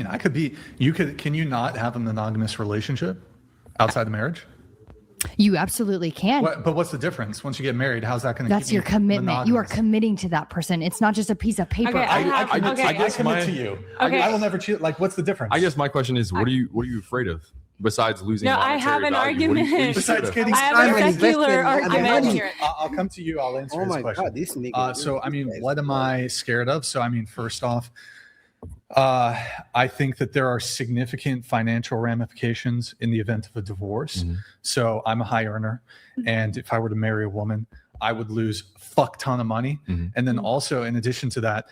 I could be. Can you not have a monogamous relationship outside the marriage? You absolutely can. But what's the difference? Once you get married, how's that going to? That's your commitment. Monogamous? You are committing to that person. It's not just a piece of paper. Okay, I commit to you. Okay. I will never cheat. Like, what's the difference? I guess my question is, what are you afraid of besides losing? No, I have an argument. Besides getting, I have a secular argument here. I'll come to you. I'll answer this question. God, this so, I mean, what am I scared of? So, I mean, first off, I think that there are significant financial ramifications in the event of a divorce. Mm-hmm. So I'm a high earner, and if I were to marry a woman, I would lose a fuck ton of money. Mm-hmm. And then also, in addition to that,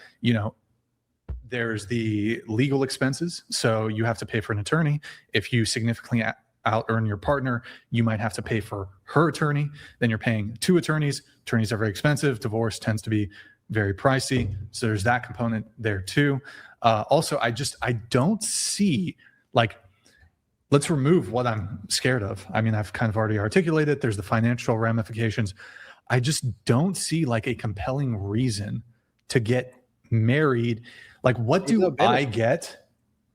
there's the legal expenses. So you have to pay for an attorney. If you significantly out earn your partner, you might have to pay for her attorney. Then you're paying 2 attorneys. Attorneys are very expensive. Divorce tends to be very pricey. So there's that component there too. Also, I don't see, like, let's remove what I'm scared of. I mean, I've kind of already articulated. There's the financial ramifications. I just don't see like a compelling reason to get married. Like, what do I get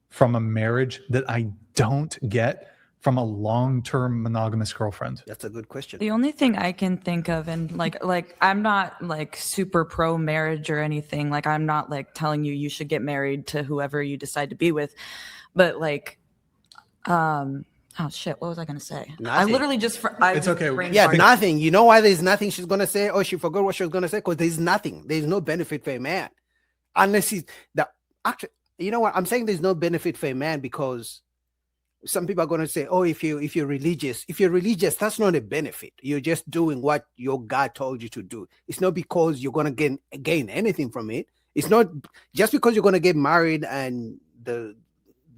from a marriage that I don't get from a long-term monogamous girlfriend? That's a good question. The only thing I can think of, and like I'm not like super pro marriage or anything. Like, I'm not like telling you should get married to whoever you decide to be with, but like, oh shit, what was I gonna say? Nothing. I literally just it's okay. Yeah, nothing. You know why there's nothing she's gonna say? Oh, she forgot what she was gonna say, because there's nothing. There's no benefit for a man, unless he's the actually. You know what? I'm saying there's no benefit for a man because some people are going to say, oh, if you're religious, that's not a benefit. You're just doing what your God told you to do. It's not because you're going to gain anything from it. It's not just because you're going to get married and the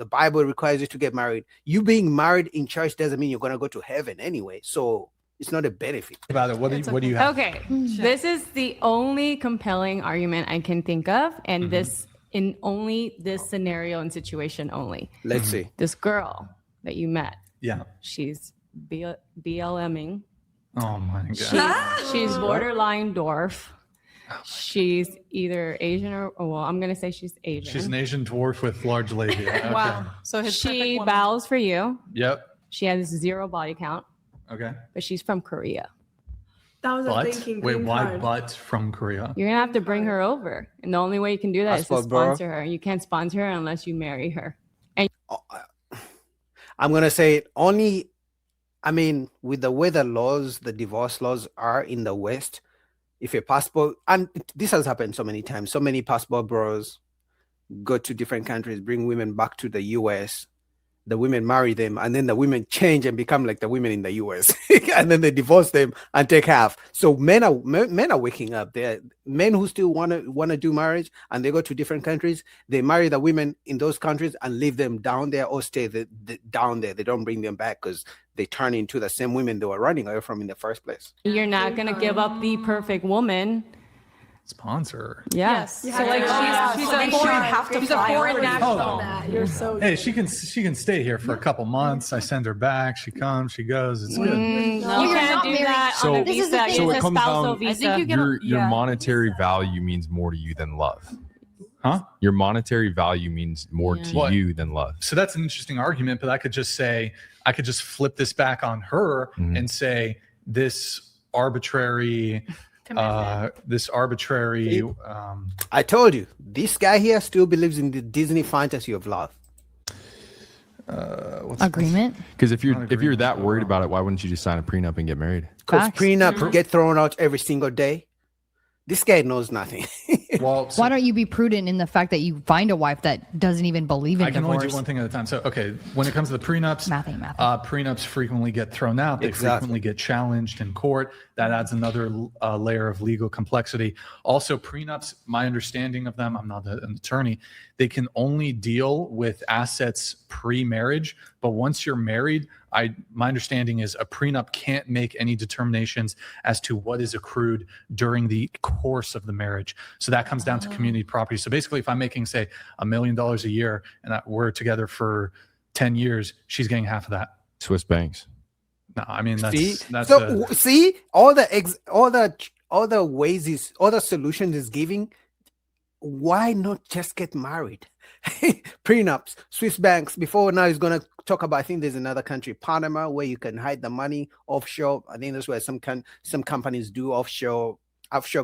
Bible requires you to get married. You being married in church doesn't mean you're going to go to heaven anyway. So it's not a benefit. About it. What do you have? Okay. This is the only compelling argument I can think of. And this in only this scenario and situation only. Let's see. This girl that you met. Yeah. She's BLMing. Oh my God. She's borderline dwarf. She's either Asian or well, I'm gonna say she's Asian. She's an Asian dwarf with large labia. Okay. Wow. So she bows for you. Yep. She has 0 body count. Okay. But she's from Korea. That was a thinking. Wait, why card. but from Korea? You're gonna have to bring her over, and the only way you can do that is to sponsor her. You can't sponsor her unless you marry her. And I'm gonna say it only. I mean, with the way the divorce laws are in the West, if a passport, and this has happened so many times, so many passport bros go to different countries, bring women back to the US. The women marry them, and then the women change and become like the women in the US, and then they divorce them and take half. So men are waking up. They're men who still want to do marriage, and they go to different countries. They marry the women in those countries and leave them down there, or stay down there. They don't bring them back because they turn into the same women they were running away from in the first place. you're not gonna give up the perfect woman. Sponsor. Yes. So like she's a foreign national. You're so. Hey, she can stay here for a couple months. I send her back. She comes. She goes. It's good. No, you can't do that So- on a visa. so It's it a comes spousal down- visa. Your monetary value means more to you than love. Huh? Your monetary value means more to you than love. So that's an interesting argument, but I could just flip this back on her and say this arbitrary. I told you, this guy here still believes in the Disney fantasy of love. Agreement? Because if you're that worried about it, why wouldn't you just sign a prenup and get married? Because prenups get thrown out every single day. This guy knows nothing. Well, why don't you be prudent in the fact that you find a wife that doesn't even believe in I can divorce? only do one thing at a time. So, okay, when it comes to the prenups, prenups frequently get thrown out. They frequently get challenged in court. That adds another layer of legal complexity. Also, prenups, my understanding of them, I'm not an attorney, they can only deal with assets pre-marriage. But once you're married, my understanding is a prenup can't make any determinations as to what is accrued during the course of the marriage. So that comes down to community property. So basically, if I'm making, say, $1 million a year and we're together for 10 years, she's getting half of that. Swiss banks. No, I mean see all the ways all the solutions is giving. Why not just get married? Prenups, Swiss banks. Before now, he's going to talk about. I think there's another country, Panama, where you can hide the money offshore. I think that's where some companies do offshore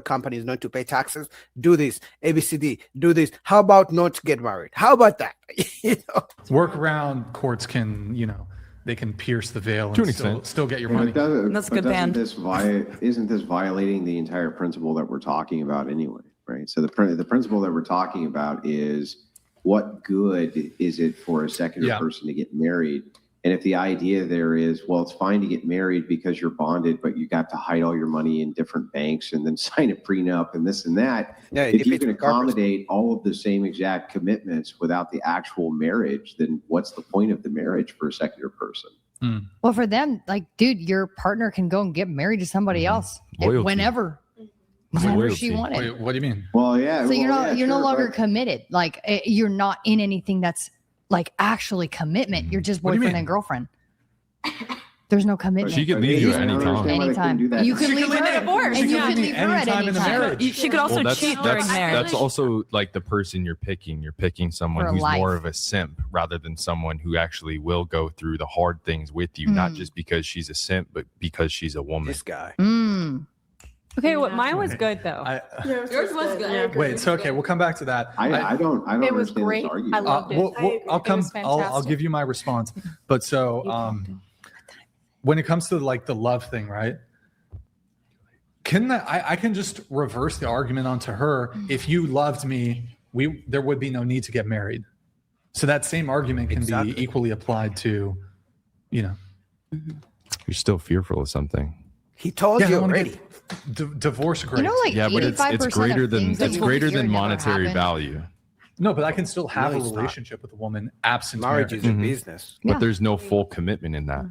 companies not to pay taxes. Do this, ABCD. Do this. How about not get married? How about that? Workaround courts can, they can pierce the veil and still get your money. That's a good band. Isn't this violating the entire principle that we're talking about anyway? Right. So the principle that we're talking about is, what good is it for a secular person to get married? And if the idea there is, well, it's fine to get married because you're bonded, but you got to hide all your money in different banks and then sign a prenup and this and that. Yeah, if you can accommodate all of the same exact commitments without the actual marriage, then what's the point of the marriage for a secular person? Well, for them, like, dude, your partner can go and get married to somebody else whenever she wanted. Wait, what do you mean? Well, yeah. So you're no longer committed. Like, you're not in anything that's like actually commitment. You're just boyfriend and girlfriend. There's no commitment. She could leave you at any time. Anytime. You can leave her at divorce. And you can leave her at any time. She could also cheat during marriage. That's also like the person you're picking. You're picking someone who's more of a simp rather than someone who actually will go through the hard things with you, not just because she's a simp, but because she's a woman. This guy. Okay, well, mine was good though. Yours was good. Wait, so okay, we'll come back to that. I don't It was understand great. this argument. I loved it. I'll give you my response. But so when it comes to like the love thing, right? I can just reverse the argument onto her. If you loved me, there would be no need to get married. So that same argument can be equally applied to, You're still fearful of something. He told you already. Divorce great. But it's greater than monetary value. No, but I can still have a relationship with a woman absent marriage. Is a business. But there's no full commitment in that.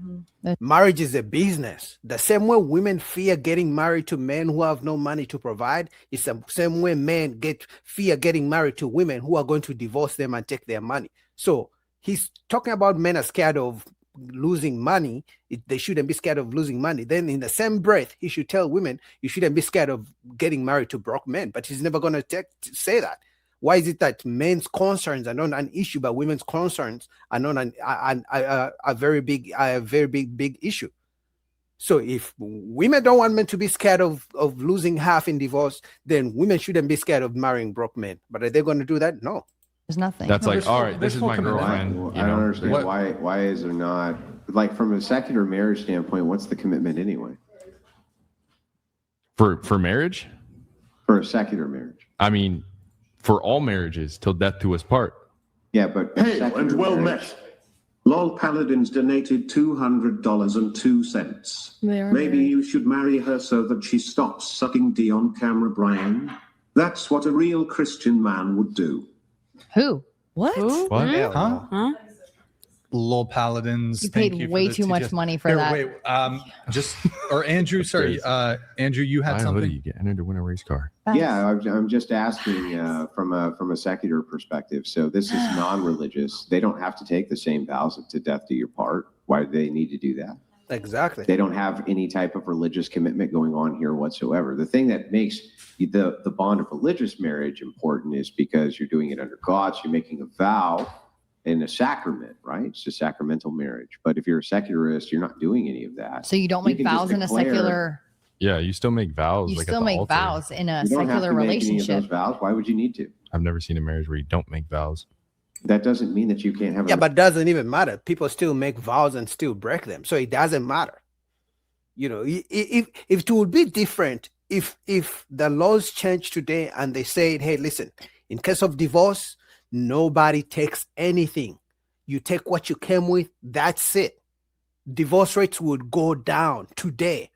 Marriage is a business. The same way women fear getting married to men who have no money to provide, it's the same way men fear getting married to women who are going to divorce them and take their money. So he's talking about men are scared of losing money. They shouldn't be scared of losing money. Then in the same breath, he should tell women you shouldn't be scared of getting married to broke men. But he's never going to say that. Why is it that men's concerns are not an issue, but women's concerns are not a very big issue? So if women don't want men to be scared of losing half in divorce, then women shouldn't be scared of marrying broke men. But are they going to do that? No. There's nothing. That's like, all right, this is my girlfriend. Well, I don't understand why is there not, like, from a secular marriage standpoint, what's the commitment anyway? For marriage? For a secular marriage. I mean, for all marriages, till death do us part. Yeah, but hail and well met. Lol Paladins donated $200.02. Maybe you should marry her so that she stops sucking D on camera, Brian. That's what a real Christian man would do. Who? What? What? Huh? Lol Paladins. You paid way too much money for that. Wait, Andrew, sorry, Andrew, you had something. You get entered to win a race car. Yeah, I'm just asking from a secular perspective. So this is non-religious. They don't have to take the same vows to death do your part. Why do they need to do that? Exactly. They don't have any type of religious commitment going on here whatsoever. The thing that makes the bond of religious marriage important is because you're doing it under God. So you're making a vow in a sacrament, right? It's a sacramental marriage. But if you're a secularist, you're not doing any of that. So you don't make vows in a secular. Yeah, you still make vows. You still make vows in a secular relationship. Any of those vows. Why would you need to? I've never seen a marriage where you don't make vows. That doesn't mean that you can't have. But it doesn't even matter. People still make vows and still break them, so it doesn't matter. If it would be different if the laws change today and they say, hey, listen, in case of divorce, nobody takes anything. You take what you came with. That's it. Divorce rates would go down today.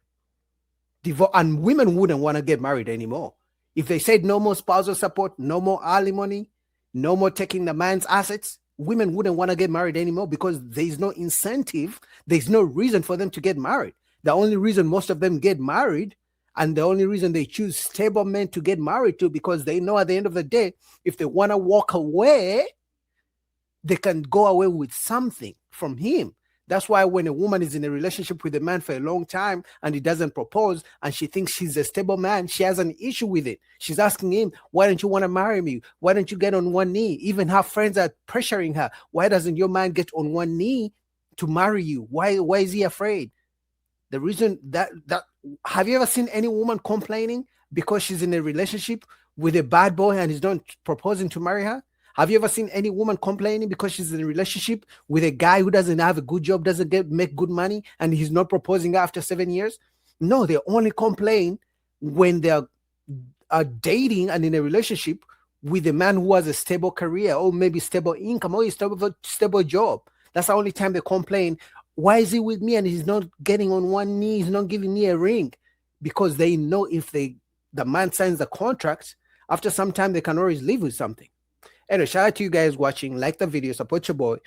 And women wouldn't want to get married anymore. If they said no more spousal support, no more alimony, no more taking the man's assets, women wouldn't want to get married anymore because there's no incentive. There's no reason for them to get married. The only reason most of them get married, and the only reason they choose stable men to get married to, because they know at the end of the day, if they want to walk away, they can go away with something from him. That's why when a woman is in a relationship with a man for a long time and he doesn't propose and she thinks she's a stable man, she has an issue with it. She's asking him, why don't you want to marry me? Why don't you get on one knee? Even her friends are pressuring her. Why doesn't your man get on one knee to marry you? Why is he afraid? The reason that have you ever seen any woman complaining because she's in a relationship with a bad boy and he's not proposing to marry her? Have you ever seen any woman complaining because she's in a relationship with a guy who doesn't have a good job, doesn't make good money, and he's not proposing after 7 years? No, they only complain when they are dating and in a relationship with a man who has a stable career or maybe stable income or a stable job. That's the only time they complain. Why is he with me and he's not getting on one knee? He's not giving me a ring. Because they know if the man signs the contract, after some time they can always live with something. Anyway, shout out to you guys watching. Like the video, support your boy.